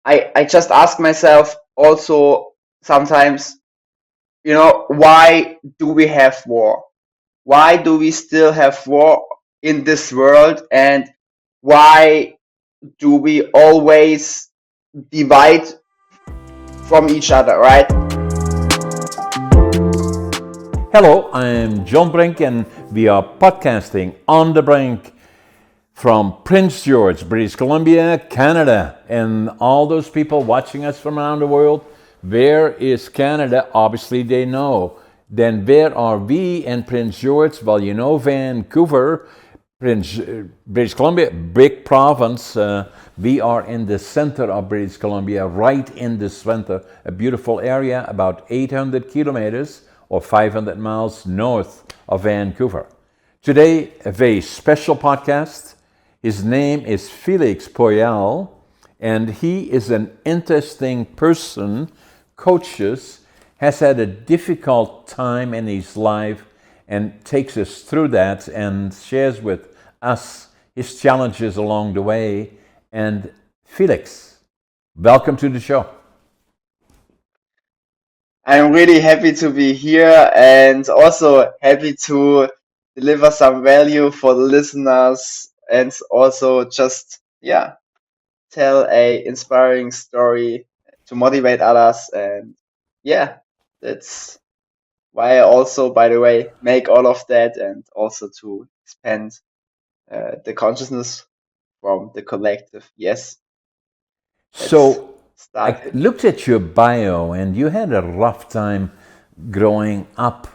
I just ask myself also sometimes, why do we have war? Why do we still have war in this world? And why do we always divide from each other, right? Hello, I'm John Brink, and we are podcasting on the Brink from Prince George, British Columbia, Canada, and all those people watching us from around the world. Where is Canada? Obviously, they know. Then where are we in Prince George? Well, you know Vancouver, British Columbia, big province. We are in the center of British Columbia, right in the center, a beautiful area, about 800 kilometers or 500 miles north of Vancouver. Today, a very special podcast. His name is Felix Poyel, and he is an interesting person, coaches, has had a difficult time in his life and takes us through that and shares with us his challenges along the way. And Felix, welcome to the show. I'm really happy to be here and also happy to deliver some value for the listeners and also just, yeah, tell a inspiring story to motivate others. And yeah, that's why I also, by the way, make all of that and also to expand the consciousness from the collective. Yes, let's So start I it. looked at your bio, and you had a rough time growing up,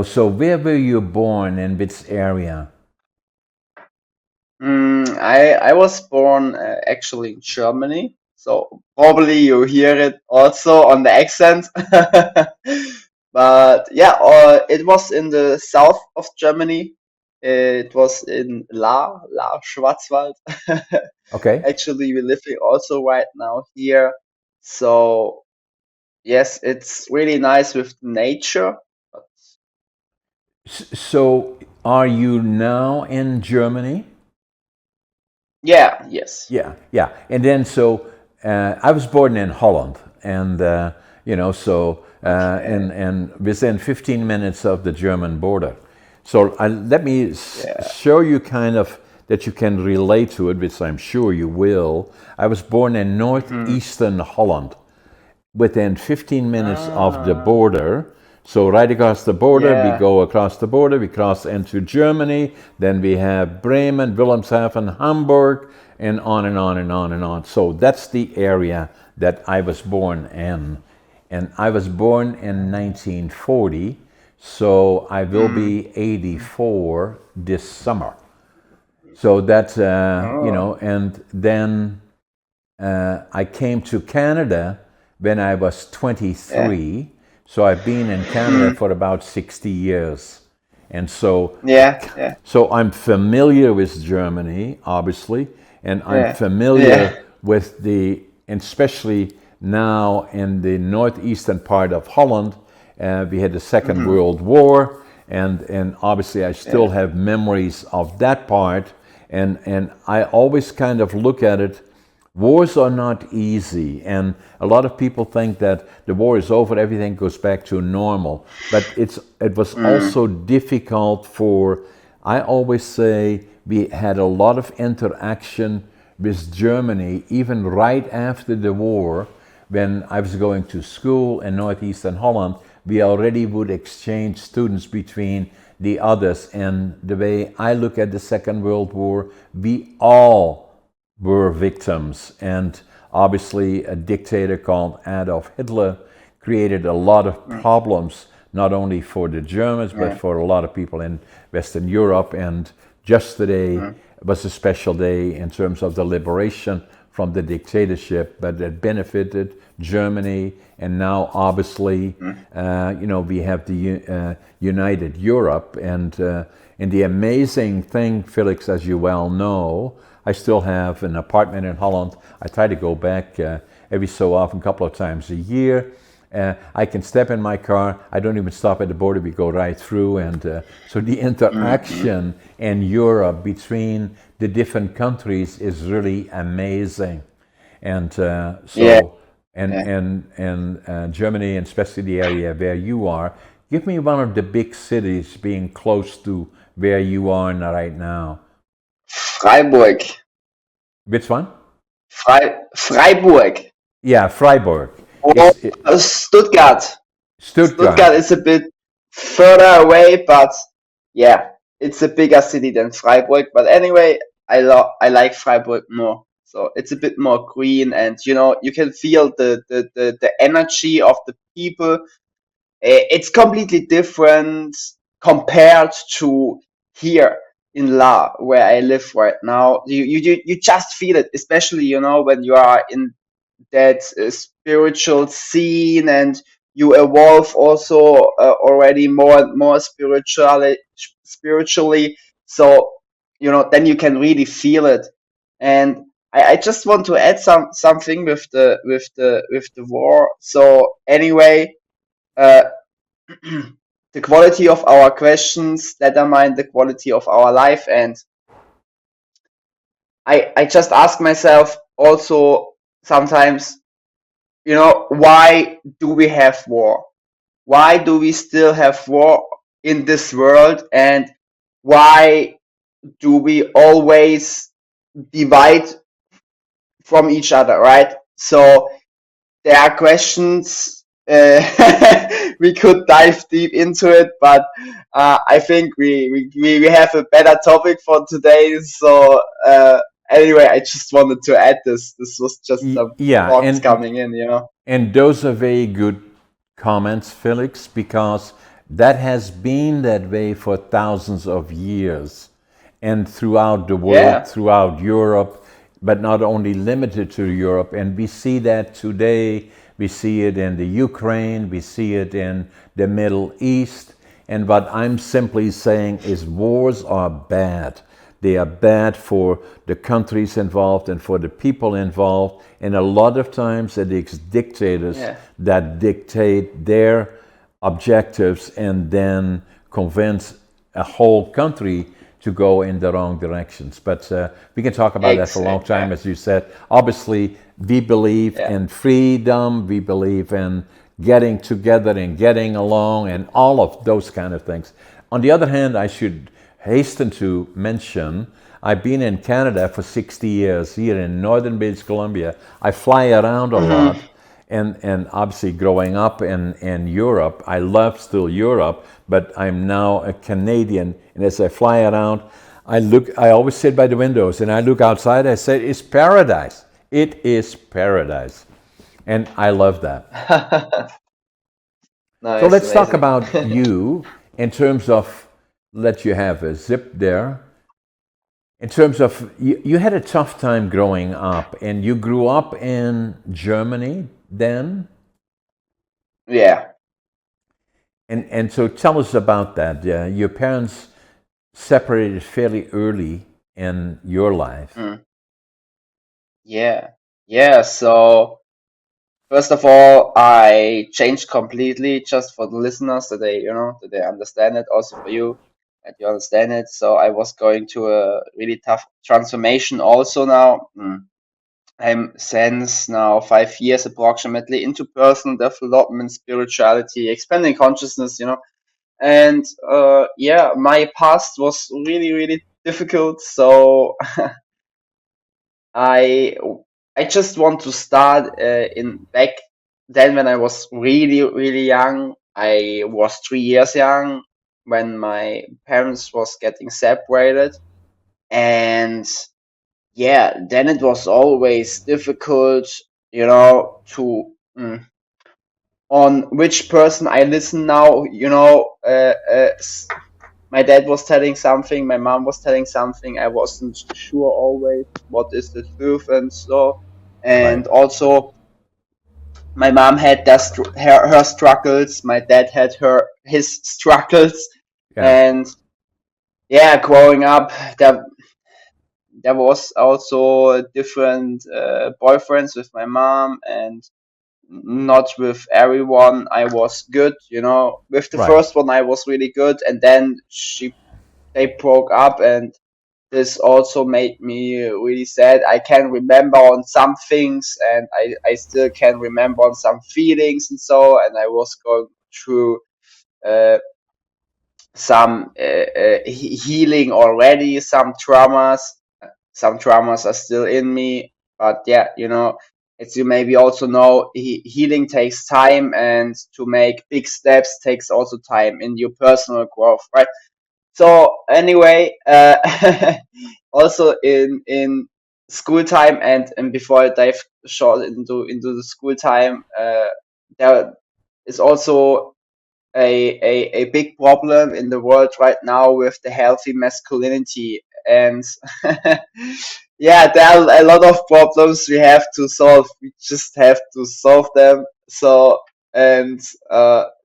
so where were you born and which area? I was born actually in Germany, so probably you hear it also on the accent. But yeah, it was in the south of Germany. It was in La Schwarzwald. Okay. Actually, we're living also right now here. So yes, it's really nice with nature. But So are you now in Germany? yeah, yes. Yeah, yeah. And then I was born in Holland, and Okay. and within 15 minutes of the German border. So let me Yeah. show you kind of that you can relate to it, which I'm sure you will. I was born in hmm northeastern Holland, within 15 minutes of the Ah, border. So right across the border, we yeah. go across the border, we cross into Germany, then we have Bremen, Wilhelmshaven, Hamburg, and on and on and on and on. So that's the area that I was born in. And I was born in 1940, so I will Mm. be 84 this summer. So that's, Oh. and then I came to Canada when I was Yeah. 23. So I've been in Canada Mm. for about 60 years. And so, Yeah. Yeah. so I'm familiar with Germany, obviously, and I'm Yeah. familiar Yeah. with and especially now in the northeastern part of Holland, we had the Second hmm World War, and obviously I still Yeah. have memories of that part, and I always kind of look at it. Wars are not easy, and a lot of people think that the war is over, everything goes back to normal. But it was Mm. also difficult for, I always say, we had a lot of interaction with Germany, even right after the war, when I was going to school in northeastern Holland. We already would exchange students between the others, and the way I look at the Second World War, we all were victims. And obviously, a dictator called Adolf Hitler created a lot of Mm. problems, not only for the Germans, but Yeah. for a lot of people in Western Europe. And just today Mm. was a special day in terms of the liberation from the dictatorship, but it benefited Germany. And now, obviously, Mm. we have the United Europe. And the amazing thing, Felix, as you well know, I still have an apartment in Holland. I try to go back every so often, a couple of times a year. I can step in my car. I don't even stop at the border. We go right through. And so the Mm. interaction in Europe between the different countries is really amazing. And Yeah. so, and Yeah. Germany, and especially the area where you are, give me one of the big cities being close to where you are right now. Freiburg. Which one? Freiburg. Yeah, Freiburg. Or It's it, Stuttgart. Stuttgart. Stuttgart is a bit further away, but yeah, it's a bigger city than Freiburg. But anyway, I like Freiburg more. So it's a bit more green, and you can feel the energy of the people. It's completely different compared to here in La, where I live right now. You just feel it, especially when you are in that spiritual scene, and you evolve also already more and more spiritually. So then you can really feel it. And I just want to add something with the war. So anyway, uh, the quality of our questions determine the quality of our life. And I just ask myself also sometimes, why do we have war? Why do we still have war in this world? And why do we always divide from each other, right? So there are questions. We could dive deep into it, but I think we have a better topic for today. So anyway, I just wanted to add this. This was just some Yeah, thoughts coming in. and those are very good comments, Felix, because that has been that way for thousands of years and throughout the world, Yeah, throughout Europe, but not only limited to Europe. And we see that today. We see it in the Ukraine, we see it in the Middle East. And what I'm simply saying is wars are bad. They are bad for the countries involved and for the people involved. And a lot of times it is dictators yeah, that dictate their objectives and then convince a whole country to go in the wrong directions. But we can talk about that for a long exactly. time, as you said. Obviously, we believe Yeah, in freedom, we believe in getting together and getting along and all of those kind of things. On the other hand, I should hasten to mention I've been in Canada for 60 years, here in northern British Columbia. I fly around a hmm, lot, and obviously growing up in Europe, I love still Europe, but I'm now a Canadian, and as I fly around, I always sit by the windows and I look outside, I say, it's paradise. It is paradise. And I love that. So nice, let's talk amazing. about you in terms of, let you have a zip there. In terms of, you had a tough time growing up, and you grew up in Germany then? Yeah. And so tell us about that. Your parents separated fairly early in your life. Mm, yeah. Yeah. So first of all, I changed completely just for the listeners that they understand it. Also for you, that you understand it. So I was going to a really tough transformation also now. I'm since now 5 years approximately into personal development, spirituality, expanding consciousness. And yeah, my past was really, really difficult. So I I just want to start in back then when I was really, really young. I was 3 years young when my parents was getting separated. And yeah, then it was always difficult, to on which person I listen now. My dad was telling something, my mom was telling something. I wasn't sure always what is the truth and so. Right. And also, my mom had her struggles. My dad had his struggles. Yeah. And yeah, growing up, there was also different boyfriends with my mom, and not with everyone I was good. With the Right. first one I was really good, and then they broke up. And this also made me really sad. I can remember on some things, and I still can remember on some feelings and so. And I was going through uh, some healing already, some traumas. Some traumas are still in me, but yeah, as you maybe also know, healing takes time, and to make big steps takes also time in your personal growth, right? So anyway, also in school time, and before I dive short into the school time, there is also a big problem in the world right now with the healthy masculinity. And yeah, there are a lot of problems we have to solve. We just have to solve them. So, and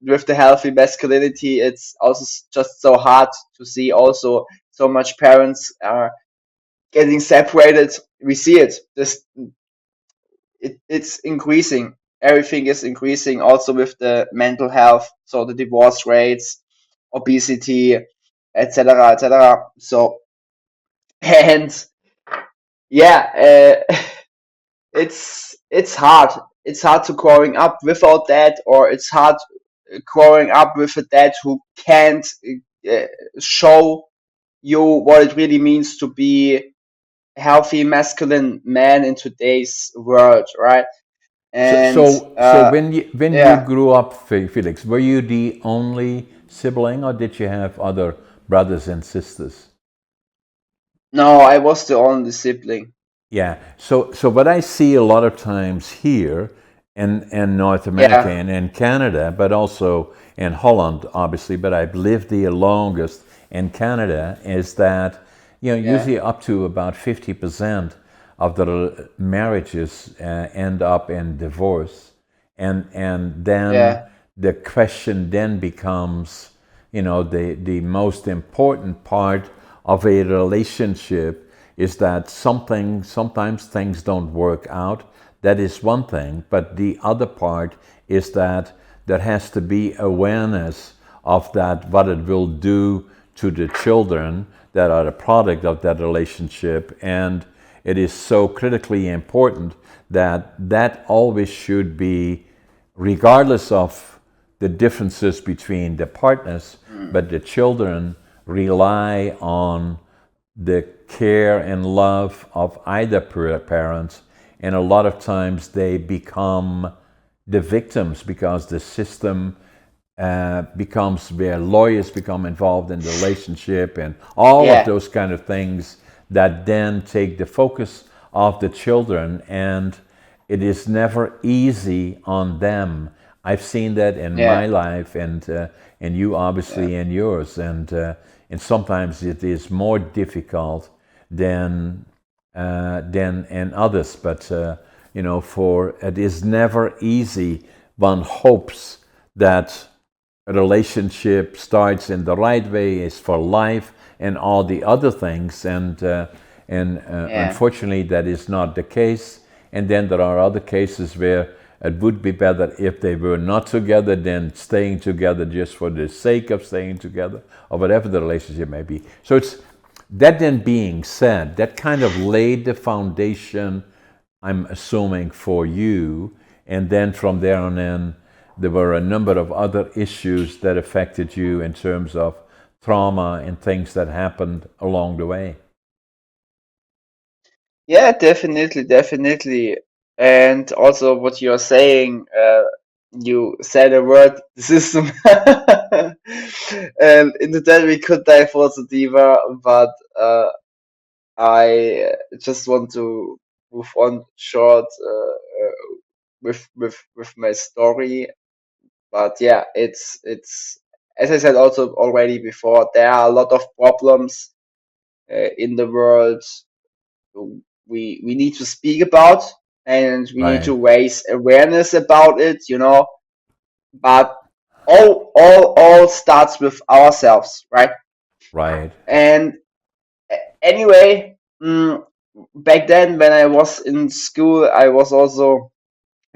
with the healthy masculinity, it's also just so hard to see also so much parents are getting separated. We see it. It's increasing. Everything is increasing also with the mental health, so the divorce rates, obesity, etc., etc. So, and yeah, it's hard. It's hard to growing up without that, or it's hard growing up with a dad who can't uh, show you what it really means to be a healthy masculine man in today's world, right? So, And so when you yeah, grew up, Felix, were you the only sibling, or did you have other brothers and sisters? no, I was the only sibling. Yeah. So what I see a lot of times here in North America Yeah, and in Canada, but also in Holland, obviously, but I've lived the longest in Canada, is that yeah, usually up to about 50% of the marriages end up in divorce, and then yeah, the question then becomes, the most important part of a relationship is that sometimes things don't work out. That is one thing, but the other part is that there has to be awareness of that, what it will do to the children that are the product of that relationship. And it is so critically important that that always should be, regardless of the differences between the partners, mm, but the children rely on the care and love of either parents, and a lot of times they become the victims because the system becomes where lawyers become involved in the relationship and all of yeah, those kind of things that then take the focus of the children, and it is never easy on them. I've seen that in my yeah, life, and you yeah, obviously in yours, and sometimes it is more difficult than than in others. But for it is never easy. One hopes that a relationship starts in the right way, is for life, and all the other things. And yeah, unfortunately, that is not the case. And then there are other cases where it would be better if they were not together than staying together just for the sake of staying together, or whatever the relationship may be. So it's that. Then being said, that kind of laid the foundation, I'm assuming, for you. And then from there on in, there were a number of other issues that affected you in terms of trauma and things that happened along the way. yeah, definitely, definitely. And also, what you're saying, you said a word, system, and into that we could dive also deeper, but I just want to move on short with my story. But yeah, it's as I said also already before, there are a lot of problems in the world we need to speak about, and we need Right, to raise awareness about it. But all starts with ourselves, right? right, And anyway, back then when I was in school, I was also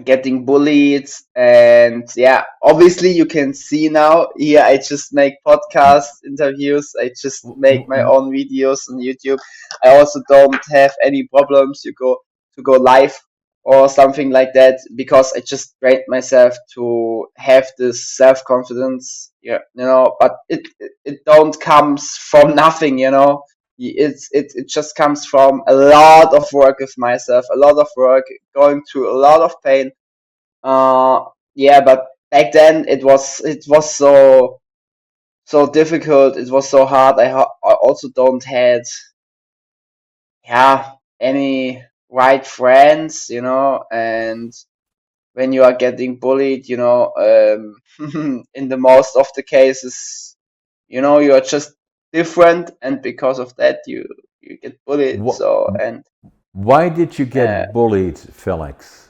getting bullied. And yeah, obviously you can see now here I just make podcast interviews, I just make my own videos on YouTube. I also don't have any problems to go live or something like that, because I just trained myself to have this self-confidence. Yeah, you know, but it don't comes from nothing, you know. It just comes from a lot of work with myself, a lot of work, going through a lot of pain. uh, yeah, but back then it was so difficult. It was so hard. I also don't had, yeah, any right friends, you know. And when you are getting bullied, you know, in the most of the cases, you know, you are just different, and because of that, you get bullied. Wh- So and Why did you uh, get bullied, Felix?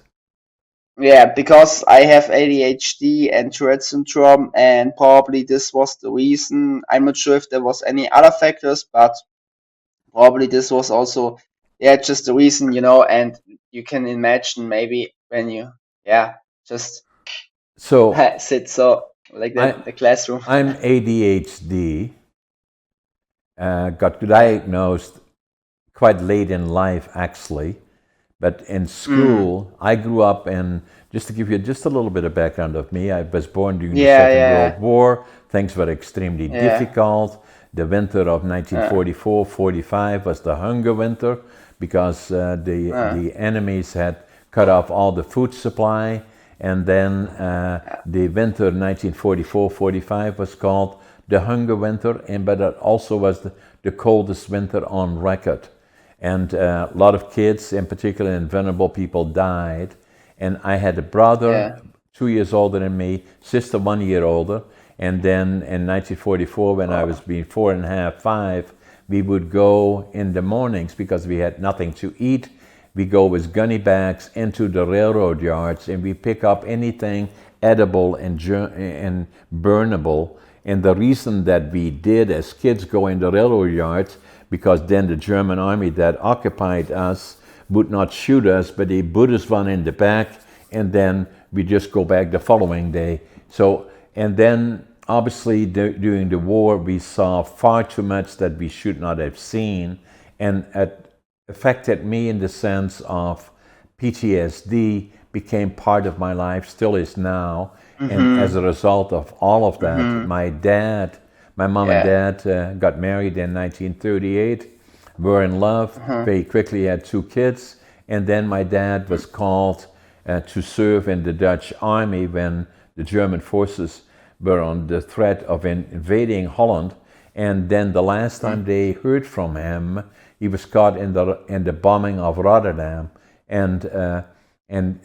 Yeah, because I have ADHD and Tourette syndrome, and probably this was the reason. I'm not sure if there was any other factors, but probably this was also, yeah, just the reason, you know. And you can imagine maybe when you, yeah, just So sit so like that I, in the classroom. I'm ADHD. Got Yeah. diagnosed quite late in life, actually. But in Mm. school, I grew up in, just to give you just a little bit of background of me, I was born during the Yeah, Second World yeah, War. Things were extremely yeah, difficult. The winter of yeah, 1944-45 was the hunger winter because uh, the enemies had cut off all the food supply. And then the winter 1944-45 was called the hunger winter, but it also was the coldest winter on record. And a lot of kids, in particular, and vulnerable people, died. And I had a brother yeah, 2 years older than me, sister 1 year older. And then in 1944, when I was oh, being 4.5, 5, we would go in the mornings because we had nothing to eat. We go with gunny bags into the railroad yards and we pick up anything edible and burnable. And the reason that we did as kids go in the railroad yards, because then the German army that occupied us would not shoot us, but they put us one in the back, and then we just go back the following day. So, and then obviously during the war, we saw far too much that we should not have seen, and it affected me in the sense of PTSD became part of my life, still is now. And as mm-hmm, a result of all of that, mm-hmm, my mom and yeah, dad got married in 1938, were in love, uh-huh, very quickly had 2 kids. And then my dad was called to serve in the Dutch army when the German forces were on the threat of invading Holland. And then the last mm, time they heard from him, he was caught in the bombing of Rotterdam, and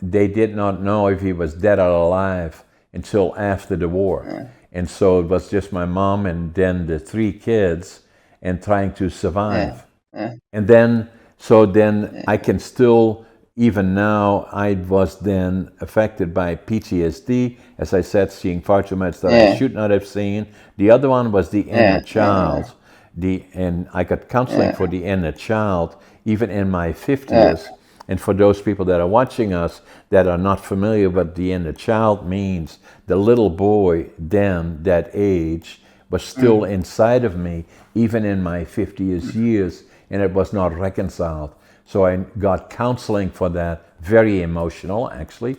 they did not know if he was dead or alive until after the war. yeah, And so it was just my mom and then the 3 kids and trying to yeah, survive. yeah, And then, so then I yeah, can still, even now, I was then affected by PTSD, as I said, seeing far too much that I yeah, should not have seen. The other one was the inner yeah, child. And I got counseling for yeah, the inner child, even in my yeah, 50s. And for those people that are watching us that are not familiar with the inner child means, the little boy then, that age, was still mm, inside of me, even in my 50th years, and it was not reconciled. So I got counseling for that, very emotional actually.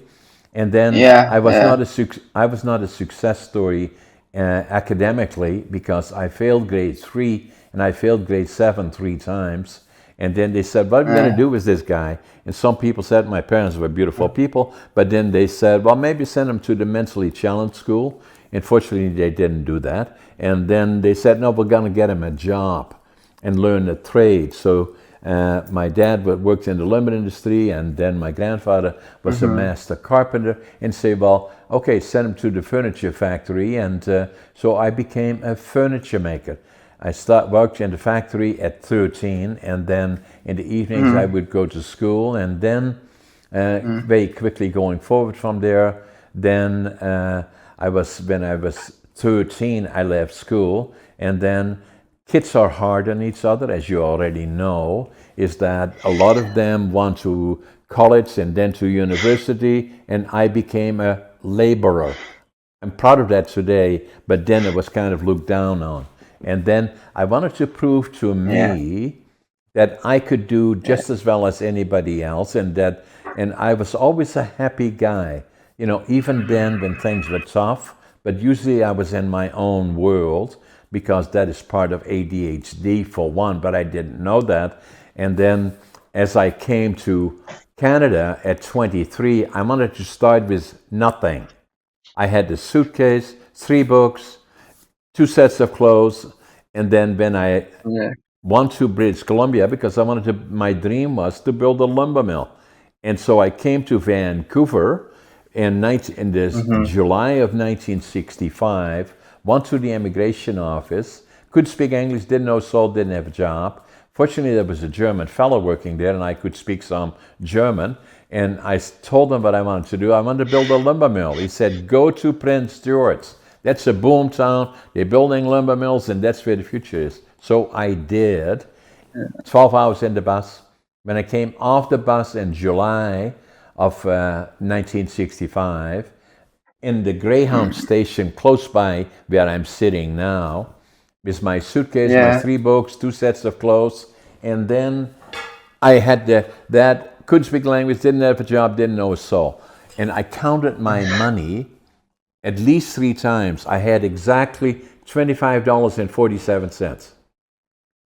And then yeah, yeah, I was not a success story academically because I failed grade 3 and I failed grade 7 3 times. And then they said, what are we going to yeah, do with this guy? And some people said, my parents were beautiful people, but then they said, well, maybe send him to the mentally challenged school. Unfortunately, they didn't do that. And then they said, no, we're going to get him a job and learn a trade. So my dad worked in the lumber industry, and then my grandfather was a mm-hmm, master carpenter. And say, well, okay, send him to the furniture factory. And so I became a furniture maker. Worked in the factory at 13, and then in the evenings I mm, would go to school, and then mm, very quickly going forward from there, then when I was 13, I left school, and then kids are hard on each other, as you already know, is that a lot of them want to college and then to university, and I became a laborer. I'm proud of that today, but then it was kind of looked down on. And then I wanted to prove to yeah, me that I could do yeah, just as well as anybody else, and I was always a happy guy. Even then when things were tough, but usually I was in my own world because that is part of ADHD for one, but I didn't know that. And then as I came to Canada at 23, I wanted to start with nothing. I had the suitcase, 3 books, 2 sets of clothes, and then when I yeah. went to British Columbia, because I wanted to, my dream was to build a lumber mill. And so I came to Vancouver in this Mm-hmm. July of 1965, went to the immigration office, couldn't speak English, didn't know soul, didn't have a job. Fortunately, there was a German fellow working there, and I could speak some German. And I told him what I wanted to do. I wanted to build a lumber mill. He said, go to Prince George. That's a boom town. They're building lumber mills, and that's where the future is. So I did. 12 hours in the bus. When I came off the bus in July of 1965, in the Greyhound station close by where I'm sitting now, with my suitcase, my Yeah, 3 books, 2 sets of clothes, and then I had that couldn't speak language, didn't have a job, didn't know a soul, and I counted my money at least 3 times. I had exactly $25.47.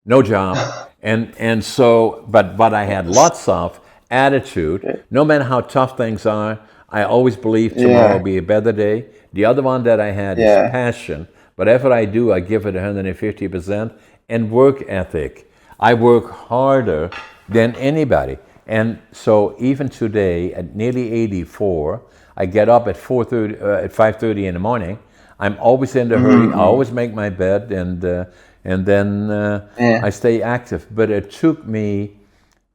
No job, and so, but I had lots of attitude. No matter how tough things are, I always believe tomorrow will yeah, be a better day. The other one that I had is yeah, passion. Whatever I do, I give it 150%, and work ethic. I work harder than anybody. And so even today, at nearly 84, I get up at 4:30, at 5:30 in the morning. I'm always in a hurry. I mm-hmm. always make my bed, and then Yeah, I stay active. But it took me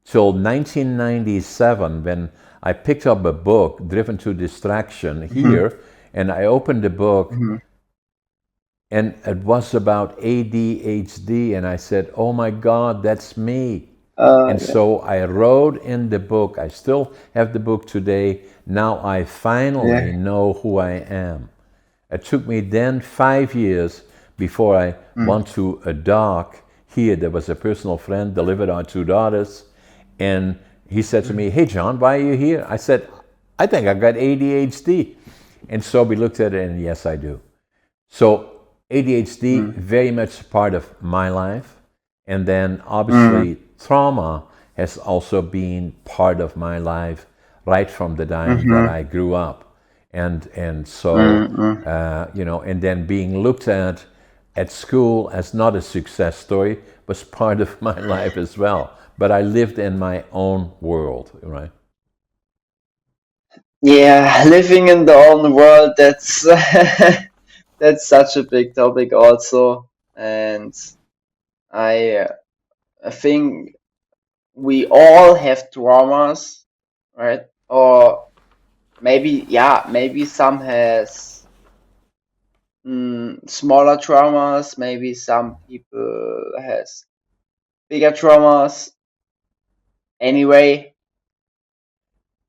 till 1997 when I picked up a book, Driven to Distraction, mm-hmm. here, and I opened the book, Mm-hmm. and it was about ADHD, and I said, "Oh my God, that's me." And Yeah, so I wrote in the book. I still have the book today. Now I finally yeah, know who I am. It took me then 5 years before I mm, went to a doc here. There was a personal friend, delivered our 2 daughters, and he said to mm, me, "Hey, John, why are you here?" I said, "I think I got ADHD." And so we looked at it, and yes, I do. So ADHD, mm, very much part of my life. And then mm, obviously trauma has also been part of my life right from the time that mm-hmm. I grew up. And so, Mm, mm. and then being looked at school as not a success story was part of my life as well. But I lived in my own world, right? Yeah, living in the own world, that's that's such a big topic also. And I I think we all have traumas, right? Or maybe, yeah, maybe some has smaller traumas, maybe some people has bigger traumas. Anyway,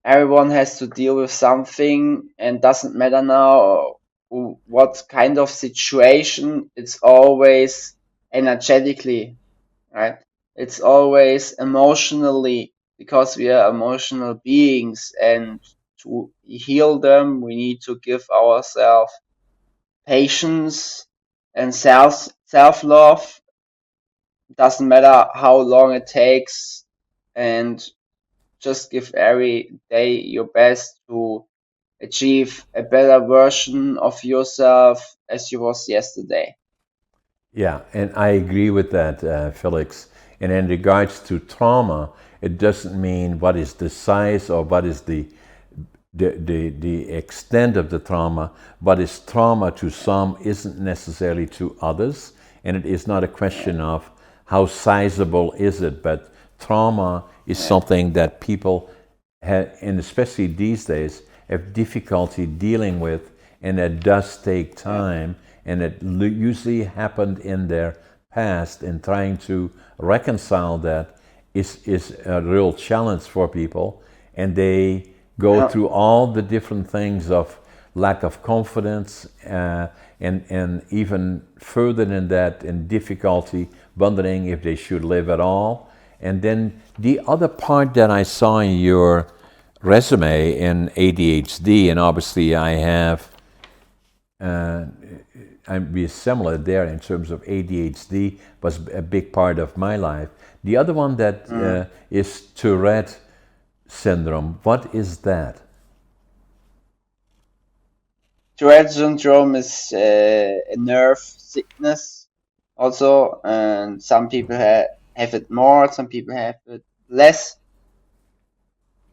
everyone has to deal with something, and doesn't matter now what kind of situation, it's always energetically, right? It's always emotionally, because we are emotional beings, and to heal them, we need to give ourselves patience and self love. Doesn't matter how long it takes, and just give every day your best to achieve a better version of yourself as you was yesterday. Yeah, and I agree with that, Felix. And in regards to trauma, it doesn't mean what is the size or what is the extent of the trauma. What is trauma to some isn't necessarily to others, and it is not a Yeah, question of how sizable is it, but trauma is yeah, something that people have, and especially these days, have difficulty dealing with, and it does take yeah, time, and it usually happened in their past, and trying to reconcile that is a real challenge for people. and they go Yeah. through all the different things of lack of confidence, and even further than that, in difficulty, wondering if they should live at all. And then the other part that I saw in your resume in ADHD, and obviously I have, I'm be similar there in terms of ADHD was a big part of my life. The other one that Mm. is Tourette syndrome. What is that? Tourette syndrome is a nerve sickness also, and some people have it more, some people have it less.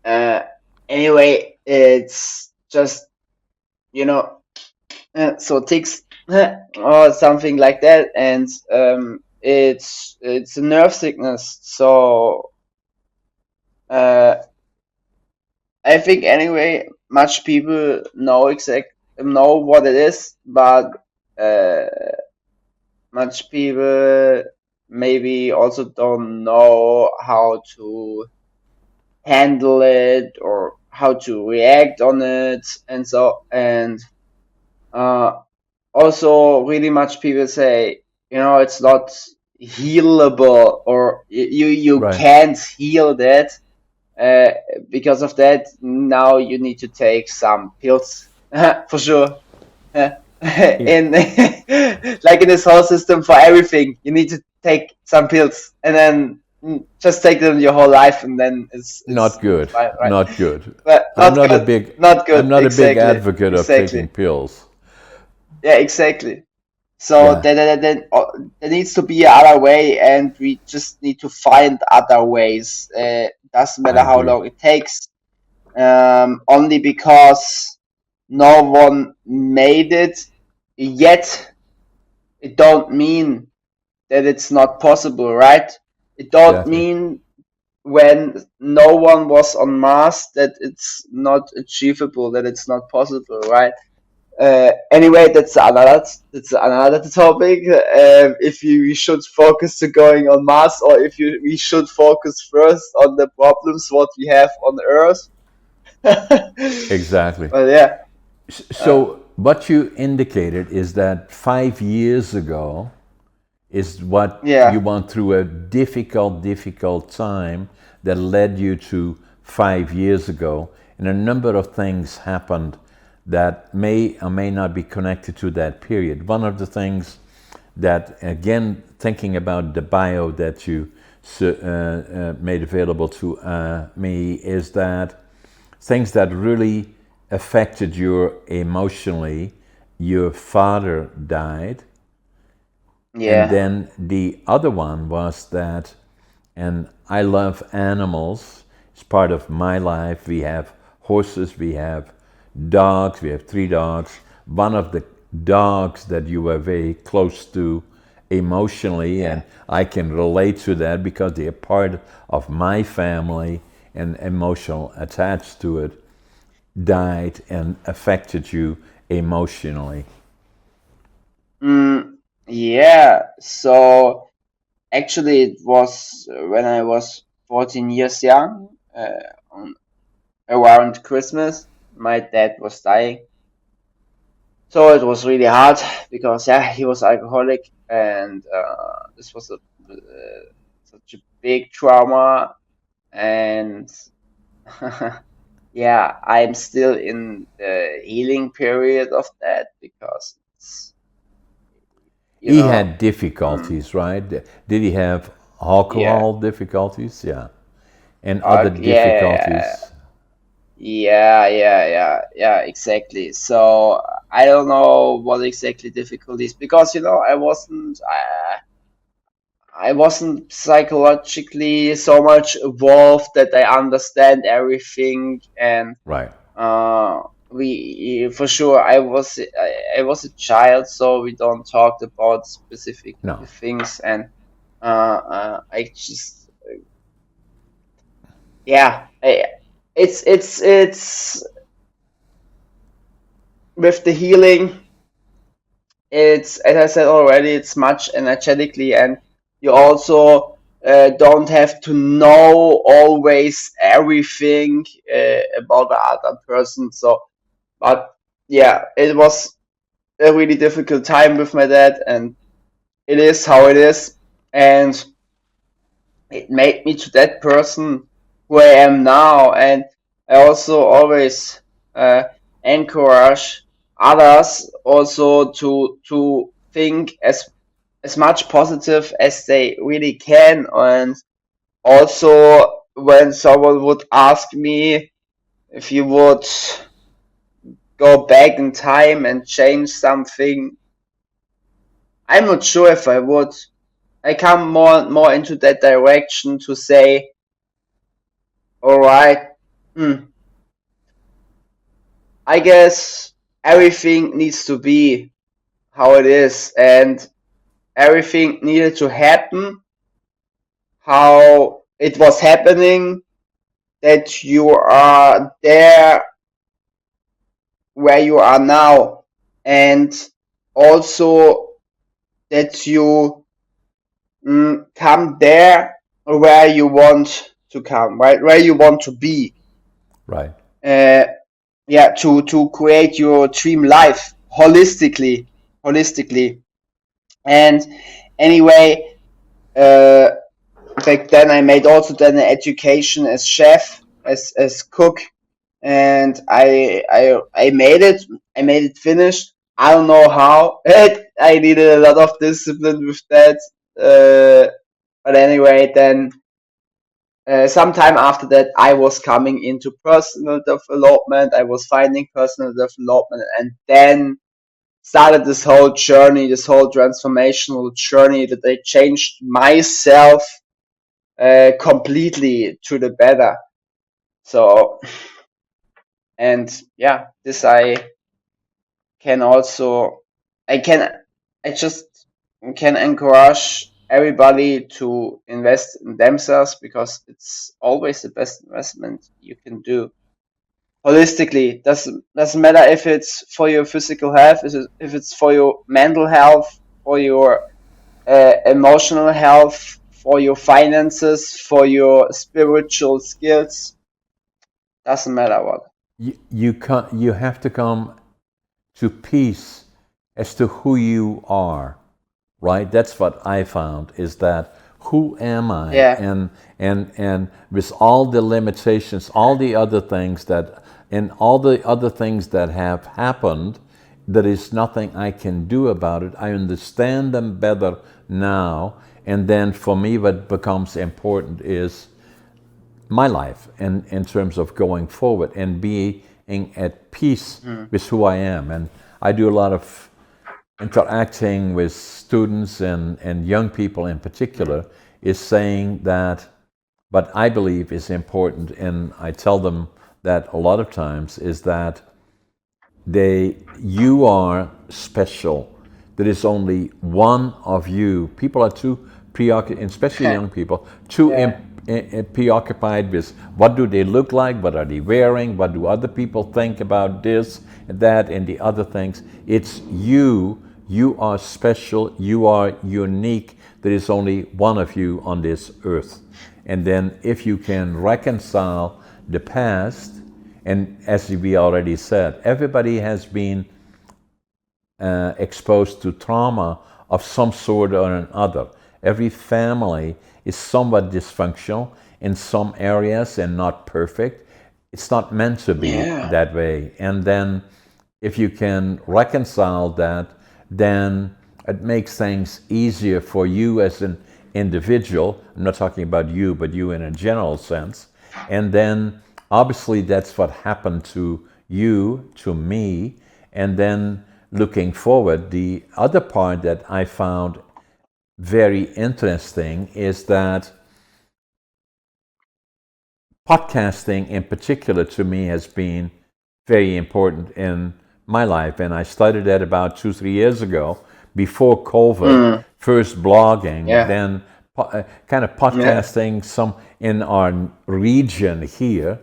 Uh, anyway, it's just, you know, so tics or something like that, and it's a nerve sickness. So uh, I think anyway, much people know what it is, but uh, much people maybe also don't know how to handle it or how to react on it, and uh, also really much people say, it's not healable, or you Right. can't heal that. uh, because of that, now you need to take some pills for sure. Yeah. In like in this whole system, for everything you need to take some pills, and then just take them your whole life, and then Not it's good. fine, right? Not good. But I'm not not a good, big not I'm good. not a big Exactly, advocate of taking exactly. pills. Yeah, exactly. So Yeah, there needs to be another way, and we just need to find other ways. Doesn't I matter how agree. long it takes. Only because no one made it yet, it don't mean that it's not possible, right? It don't Exactly. mean when no one was on Mars that it's not achievable, that it's not possible, right? Anyway, that's another topic. If we should focus to going on Mars, or if we should focus first on the problems what we have on Earth. Exactly. But yeah, uh, So what you indicated is that 5 years ago is what you yeah, went through a difficult time that led you to 5 years ago, and a number of things happened that may or may not be connected to that period. One of the things that, again, thinking about the bio that you made available to me, is that things that really affected you emotionally. Your father died, and yeah, then the other one was that, and I love animals. It's part of my life. We have horses, we have dogs, we have three dogs. One of the dogs that you were very close to emotionally, yeah. and I can relate to that because they are part of my family and emotional attached to it, died and affected you emotionally. Yeah. So actually, it was when I was 14 years young, around Christmas. My dad was dying, so it was really hard because yeah, he was alcoholic, and this was such a big trauma, and yeah, I'm still in the healing period of that because it's, you He know, had mm, difficulties, right? Did he have yeah, alcohol difficulties? Yeah. And other yeah, difficulties? yeah, exactly. So I don't know what exactly difficulties, because I wasn't psychologically so much evolved that I understand everything, and Right. uh, we for sure I was a child, so we don't talk about specific No. things, and I just yeah, it's with the healing. It's, as I said already, it's much energetically, and you also. don't have to know always everything about the other person. So, but yeah, it was a really difficult time with my dad, and it is how it is. And it made me to that person who I am now. And I also always uh, encourage others also to think as much positive as they really can. And also, when someone would ask me if you would go back in time and change something, I'm not sure if I would. I come more and more into that direction to say, all right, hmm, I guess everything needs to be how it is, and everything needed to happen how it was happening, that you are there where you are now, and also that you come there where you want to come, right? Where you want to be. Right. Uh, yeah, to create your dream life holistically. And anyway, uh, back then I made also then an education as chef, as cook, and I made it. I made it finished. I don't know how. I needed a lot of discipline with that. But anyway, then sometime after that, I was coming into personal development. I was finding personal development, and then started this whole journey, this whole transformational journey that I changed myself completely to the better. So, and yeah, this can also, I can, I just can encourage everybody to invest in themselves, because it's always the best investment you can do. Holistically, doesn't matter if it's for your physical health, if it's for your mental health, for your emotional health, for your finances, for your spiritual skills. Doesn't matter what. You have to come to peace as to who you are, right? That's what I found, is that who am I? Yeah, And with all the limitations, all the other things that, and all the other things that have happened, there is nothing I can do about it. I understand them better now. And then for me, what becomes important is my life, and in terms of going forward and being at peace mm. with who I am. And I do a lot of interacting with students and young people in particular, is saying that what I believe is important, and I tell them that a lot of times, is that you are special. There is only one of you. People are too preoccupied, especially young people, too Yeah, preoccupied with what do they look like, what are they wearing, what do other people think about this and that and the other things. It's you. You are special. You are unique. There is only one of you on this earth. And then if you can reconcile the past, and as we already said, everybody has been exposed to trauma of some sort or another. Every family is somewhat dysfunctional in some areas and not perfect. It's not meant to be yeah, that way. And then if you can reconcile that, then it makes things easier for you as an individual. I'm not talking about you, but you in a general sense. And then obviously that's what happened to you, to me. And then looking forward, the other part that I found very interesting is that podcasting in particular to me has been very important in my life. And I started that about 2, 3 years ago, before COVID, mm. first blogging, Yeah, then kind of yeah, podcasting some in our region here.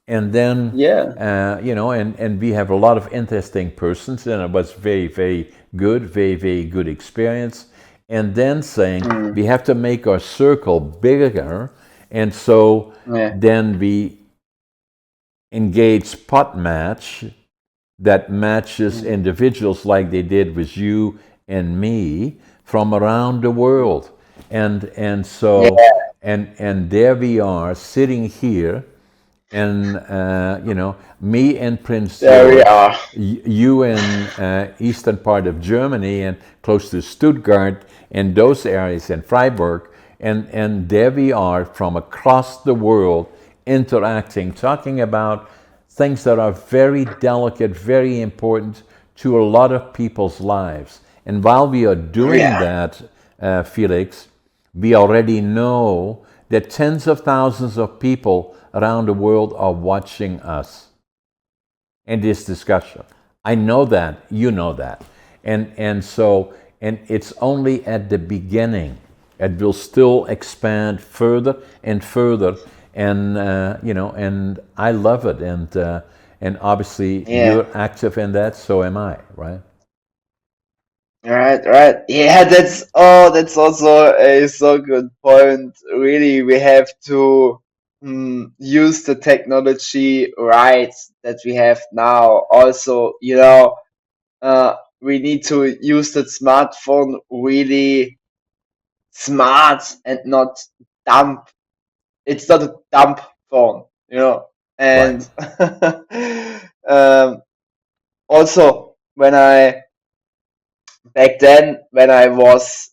And then, yeah, and we have a lot of interesting persons, and it was very, very good, very, very good experience. and then saying mm, we have to make our circle bigger, and so yeah, then we engage pot match that matches mm, individuals like they did with you and me from around the mm, world. And so yeah, and there we are sitting here, and me and Prince there we George, are. you in eastern part of Germany and close to Stuttgart and those areas in Freiburg, and there we are from across the world interacting, talking about things that are very delicate, very important to a lot of people's lives. And while we are doing Yeah, that, Felix, we already know that tens of thousands of people around the world are watching us in this discussion. I know that, you know that. And it's only at the beginning. It will still expand further and further, and I love it, and obviously yeah. you're active in that, so am I, right? Right, right. Yeah, that's also a so good point. Really, we have to use the technology right that we have now. Also, we need to use the smartphone really smart and not dumb. It's not a dumb phone. Right. And um, also, back then when I was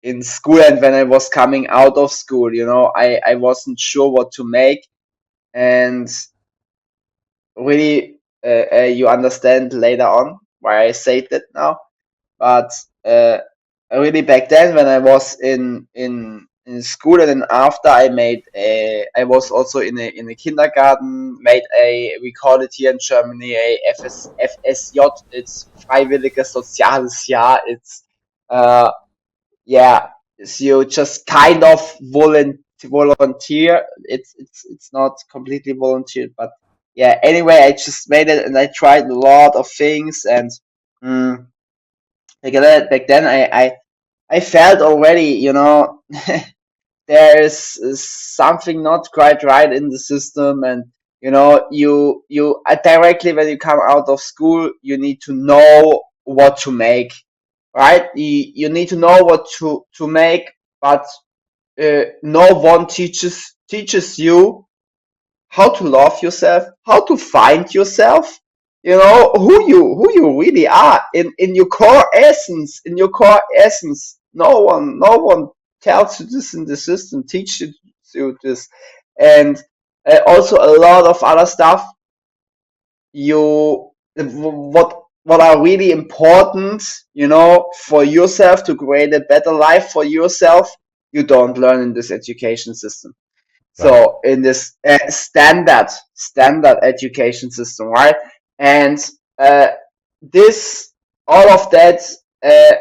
in school and when I was coming out of school, I wasn't sure what to make. And really, you understand later on why I say that now. But uh, really, back then when I was in school, and then after I was also in a kindergarten, made we call it here in Germany a FSJ. It's Freiwilliges Soziales Jahr. It's uh, yeah, so you just kind of volunteer. It's not completely volunteered, but yeah. Anyway, I just made it, and I tried a lot of things, and mm, back then I felt already, there is something not quite right in the system, and you directly when you come out of school, you need to know what to make, right? You need to know what to make, but no one teaches you how to love yourself, how to find yourself, who you really are in your core essence, no one tells you this in the system, teaches you this. And also a lot of other stuff, what are really important, for yourself to create a better life for yourself, you don't learn in this education system. Right. So in this standard education system, right? And uh, this all of that, uh,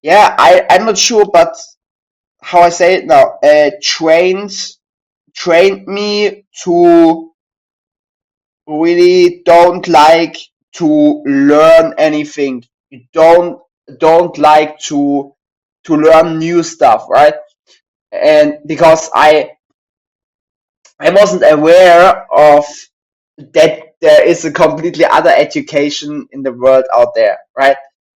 yeah, I'm not sure, but how I say it now, trained me to really don't like to learn anything. You don't like to learn new stuff, right? And because I wasn't aware of that there is a completely other education in the world out there, right?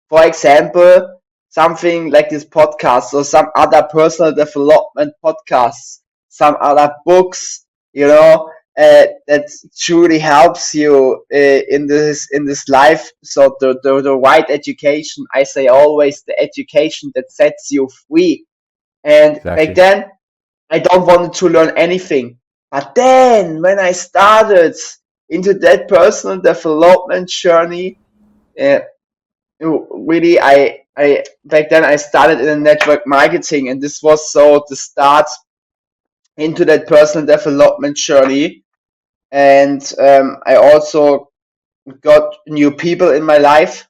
For example, something like this podcast or some other personal development podcasts, some other books, that truly helps you in this life. So the right education, I say always, the education that sets you free. And back Exactly. then, I don't want to learn anything. But then when I started into that personal development journey, uh, really, I back then I started in network marketing, and this was so the start into that personal development journey. And I also got new people in my life,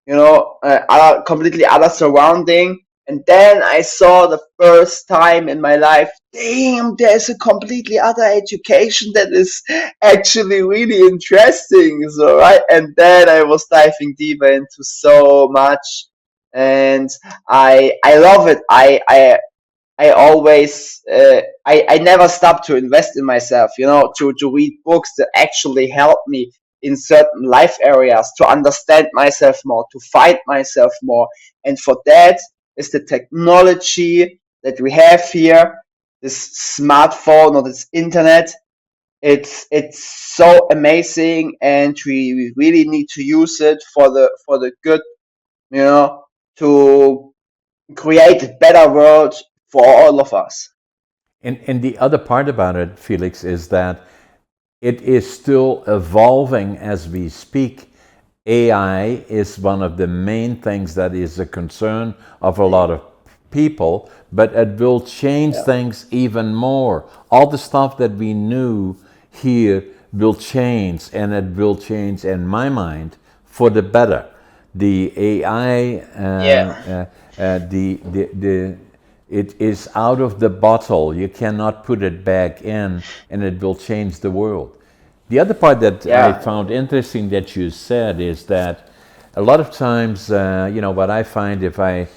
completely other surrounding. And then I saw the first time in my life, damn, there's a completely other education that is actually really interesting. So, right. And then I was diving deeper into so much. and I love it. I always I never stop to invest in myself, to read books that actually help me in certain life areas, to understand myself more, to find myself more. And for that is the technology that we have here, this smartphone or this internet. It's so amazing, and we really need to use it for the good, you know, to create a better world for all of us. And the other part about it, Felix, is that it is still evolving as we speak. AI is one of the main things that is a concern of a lot of people, but it will change Yeah, things even more. All the stuff that we knew here will change, and it will change, in my mind, for the better. The AI, yeah, the it is out of the bottle. You cannot put it back in, and it will change the world. The other part that I yeah, found interesting that you said is that a lot of times, what I find if I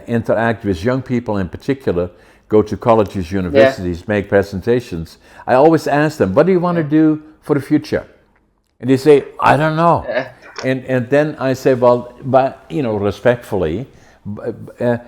interact with young people in particular, go to colleges, yeah, universities, make presentations, I always ask them, what do you want to do for the future? And they say, I don't know. yeah, And then I say, well, but respectfully, the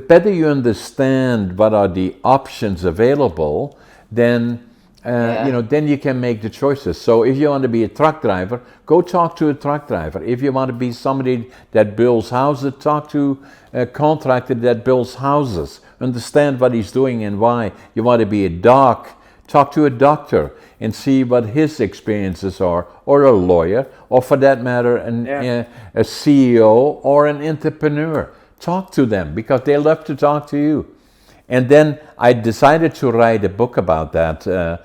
better you understand what are the options available, then yeah, then you can make the choices. So if you want to be a truck driver, go talk to a truck driver. If you want to be somebody that builds houses, talk to a contractor that builds houses. Understand what he's doing and why. You want to be a doc, talk to a doctor and see what his experiences are, or a lawyer, or for that matter, yeah, a CEO or an entrepreneur. Talk to them because they love to talk to you. And then I decided to write a book about that. And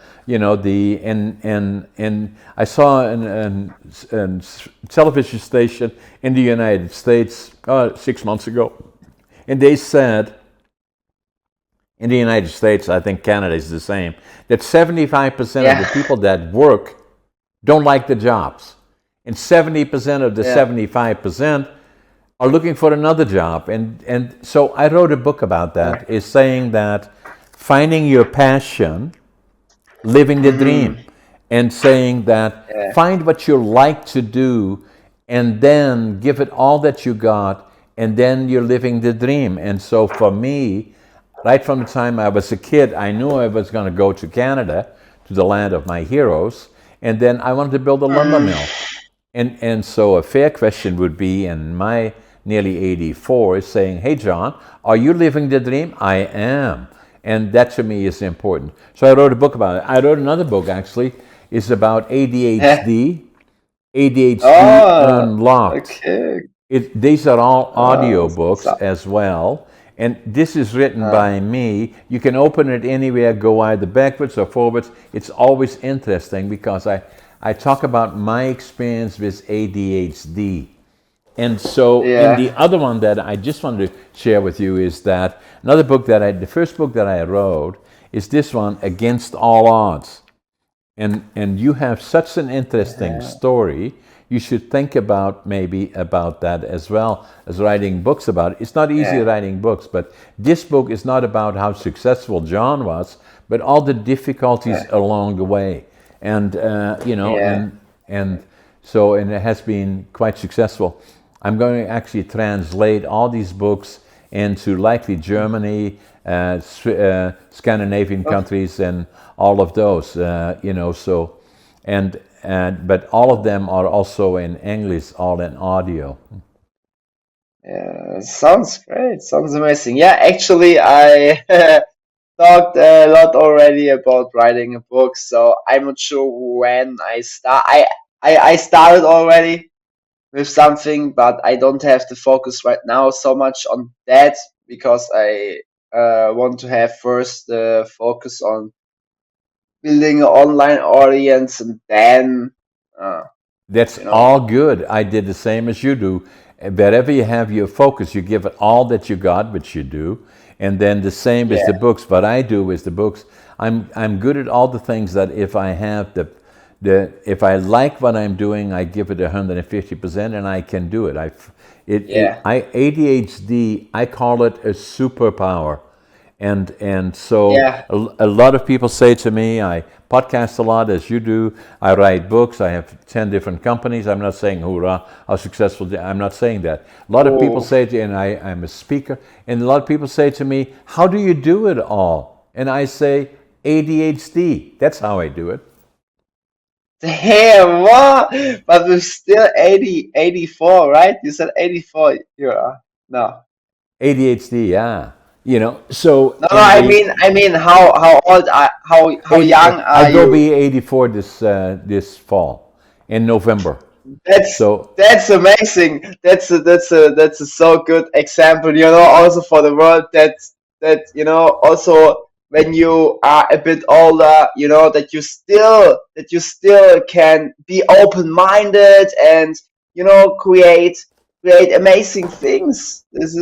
I saw an television station in the United States 6 months ago, and they said in the United States, I think Canada is the same, that 75% of the yeah, people that work don't like the jobs, and 70% of the yeah, 75% are looking for another job. And so I wrote a book about that, is saying that finding your passion, living the dream, mm, and saying that yeah, find what you like to do and then give it all that you got, and then you're living the dream. And so for me, right from the time I was a kid, I knew I was going to go to Canada, to the land of my heroes, and then I wanted to build a lumber mm, mill. And so a fair question would be, in my nearly 84, is saying, hey, John, are you living the dream? I am. And that to me is important. So I wrote a book about it. I wrote another book, actually. It's about yeah. ADHD, ADHD Oh, Unlocked. okay. These are all audio Oh, books so, as well. And this is written uh, by me. You can open it anywhere, go either backwards or forwards. It's always interesting because I talk about my experience with ADHD. And so, in the yeah, other one that I just wanted to share with you is that another book the first book that I wrote is this one, Against All Odds. And you have such an interesting yeah, story. You should think about maybe about that as well as writing books about it. It's not easy yeah, writing books, but this book is not about how successful John was, but all the difficulties yeah, along the way. And yeah, and so, and it has been quite successful. I'm going to actually translate all these books into likely Germany, Scandinavian oh, countries, and all of those. So, and but all of them are also in English, all in audio. yeah. Sounds great. Sounds amazing. Yeah, actually, I talked a lot already about writing a book, so I'm not sure when I start. I started already with something, but I don't have the focus right now so much on that because I want to have first the focus on building an online audience, and then, uh, That's you know, all good. I did the same as you do. Wherever you have your focus, you give it all that you got, which you do. And then the same as the yeah, books. What I do is the books. I'm good at all the things that if I have if I like what I'm doing, I give it 150%, and I can do it. Yeah. ADHD, I call it a superpower, and so Yeah. a lot of people say to me, I podcast a lot as you do. I write books. I have 10 different companies. I'm not saying hoorah how successful. I'm not saying that. A lot of people Oh, say to, and I'm a speaker, and a lot of people say to me, "How do you do it all?" And I say, ADHD. That's how I do it. damn, what? But we're still 80, 84, right? You said 84. You are. No. ADHD, yeah. So No, no, in the I mean, how old are, how 80, young I are go you? be 84 this fall in November. That's So that's amazing. That's a so good example, also for the world that also when you are a bit older, that you still can be open-minded and create amazing things. This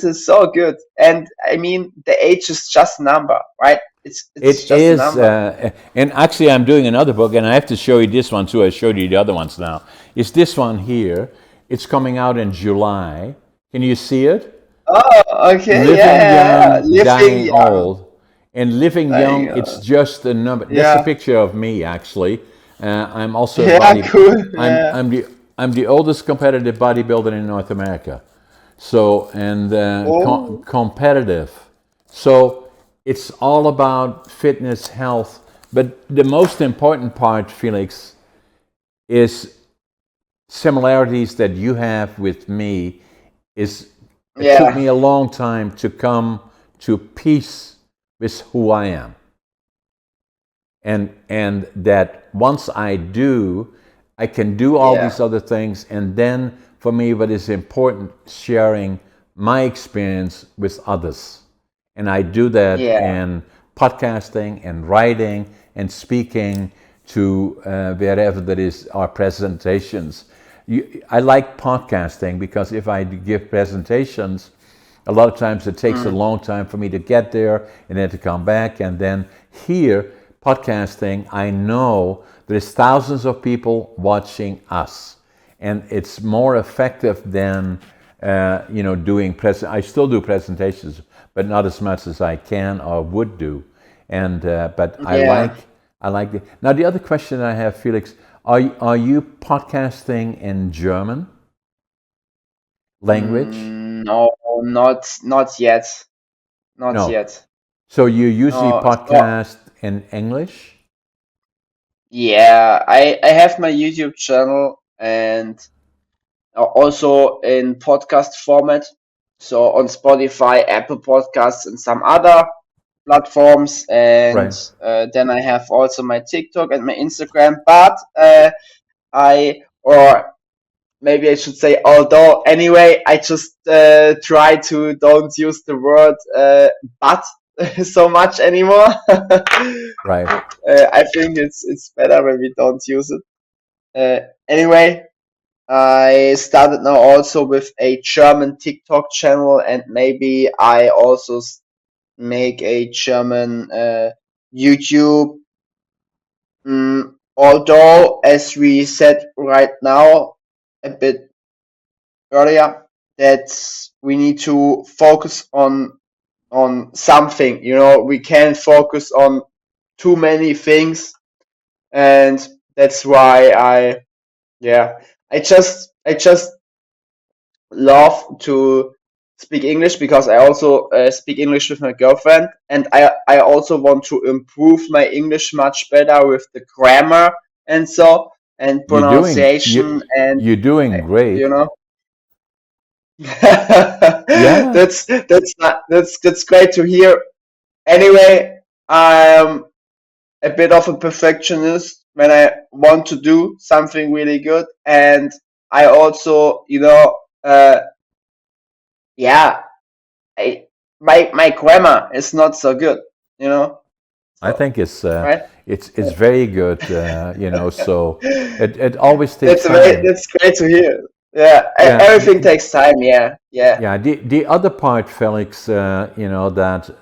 is so good. And I mean, the age is just a number, right? It's it just a is, number. and actually, I'm doing another book, and I have to show you this one too. I showed you the other ones now. It's this one here. It's coming out in July. Can you see it? Oh, okay, yeah, Living yeah, yeah. young, Living dying young. old. And living young, Like, it's just a number. That's a yeah, picture of me, actually. I'm also a yeah, body. cool. I'm Yeah. I'm the I'm the oldest competitive bodybuilder in North America. So and Oh, competitive. So it's all about fitness, health. But the most important part, Felix, is similarities that you have with me. Is it took yeah, me a long time to come to peace with who I am, and that once I do, I can do all yeah, these other things, and then for me, what is important, sharing my experience with others, and I do that yeah, in podcasting and writing and speaking to wherever there is our presentations. I like podcasting because if I give presentations, a lot of times it takes a mm, long time for me to get there and then to come back. And then here, podcasting, I know there's thousands of people watching us. And it's more effective than, doing I still do presentations, but not as much as I can or would do. And but yeah. I like it. Now the other question I have, Felix, are you podcasting in German language? No, not yet, not No. yet. So you usually No, so podcast in English? yeah, I have my YouTube channel and also in podcast format. So on Spotify, Apple Podcasts, and some other platforms. And Right. then I have also my TikTok and my Instagram. But or maybe I should say, although anyway, I just try to don't use the word but so much anymore. Right. I think it's better when we don't use it. Anyway, I started now also with a German TikTok channel, and maybe I also make a German YouTube. Although, as we said right now a bit earlier, that we need to focus on something. We can't focus on too many things, and that's why yeah, I just love to speak English because I also speak English with my girlfriend, and I also want to improve my English much better with the grammar and so and You're doing pronunciation and you're doing you great. know Yeah. that's great to hear. Anyway, I'm a bit of a perfectionist when I want to do something really good, and I also yeah, I, my grammar is not so good, you know. I So think right, it's very good, so it always takes time. that's great to hear. Yeah, Yeah. everything takes time. Yeah, yeah, Yeah, the other part, Felix, that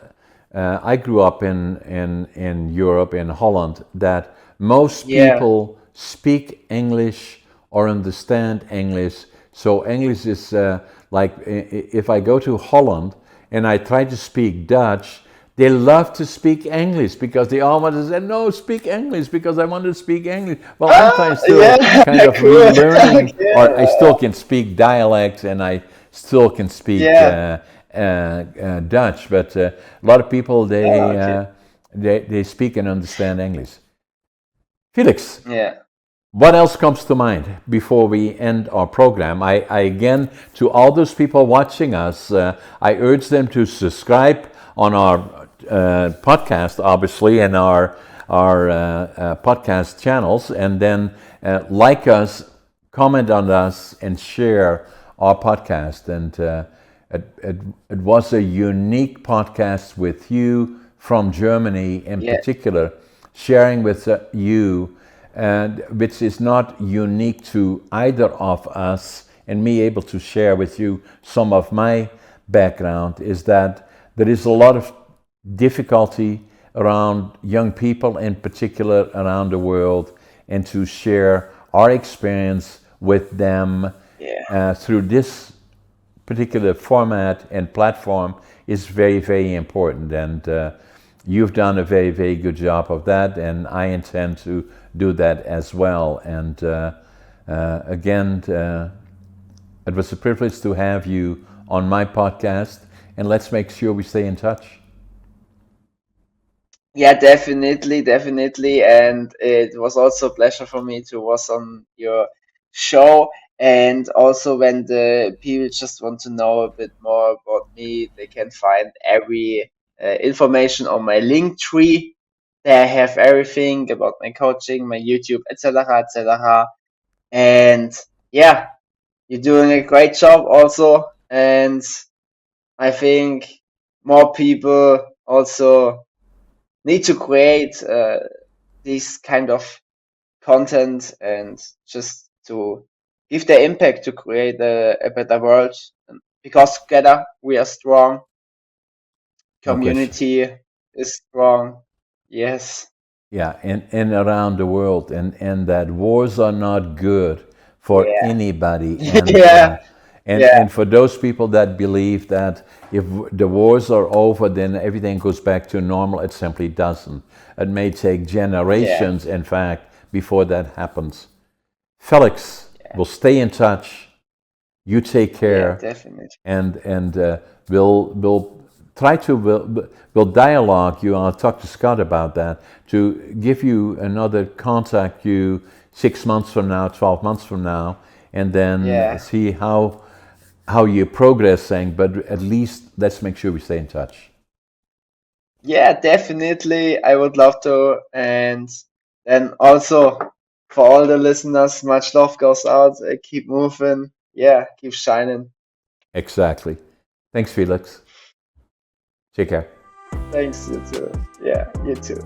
I grew up in Europe, in Holland, that most yeah, people speak English or understand English. So English is like if I go to Holland and I try to speak Dutch, they love to speak English because they all want to say, no, speak English because I want to speck English. Well, I'm Ah, still yeah, kind of cool. relearning, or I Okay. still can speak dialects and I still can speak Yeah. Dutch, but a lot of people, Oh, okay. they speak and understand English. Felix, Yeah. what else comes to mind before we end our program? I again, to all those people watching us, I urge them to subscribe on our podcast, obviously, and our podcast channels, and then like us, comment on us, and share our podcast. And it was a unique podcast with you from Germany, in Yeah. particular, sharing with you, and which is not unique to either of us, and me able to share with you some of my background, is that there is a lot of difficulty around young people, in particular around the world, and to share our experience with them Yeah. through this particular format and platform is very, very important. And you've done a very, very good job of that, and I intend to do that as well. And again, it was a privilege to have you on my podcast, and let's make sure we stay in touch. Yeah, definitely, definitely. And it was also a pleasure for me to was on your show. And also when the people just want to know a bit more about me, they can find every information on my link tree. There I have everything about my coaching, my YouTube, etc., etc. And yeah, you're doing a great job also. And I think more people also need to create this kind of content and just to give their impact to create a better world. Because together we are strong, No question. community is strong. Yes. Yeah, and around the world, and that wars are not good for Yeah. anybody, Yeah. Yeah. and for those people that believe that if the wars are over, then everything goes back to normal, it simply doesn't. It may take Yeah. generations, in fact, before that happens. Felix, Yeah. we'll stay in touch. You take Yeah. care, Definitely. and we'll try to we'll dialogue you. I'll talk to Scott about that to give you another contact you 6 months from now, 12 months from now, and then Yeah. see how you're progressing. But at least let's make sure we stay in touch. Yeah, definitely. I would love to. And then also for all the listeners, much love goes out. Keep moving. Yeah, keep shining. Exactly. Thanks, Felix. Take care. Thanks, you too. Yeah, you too.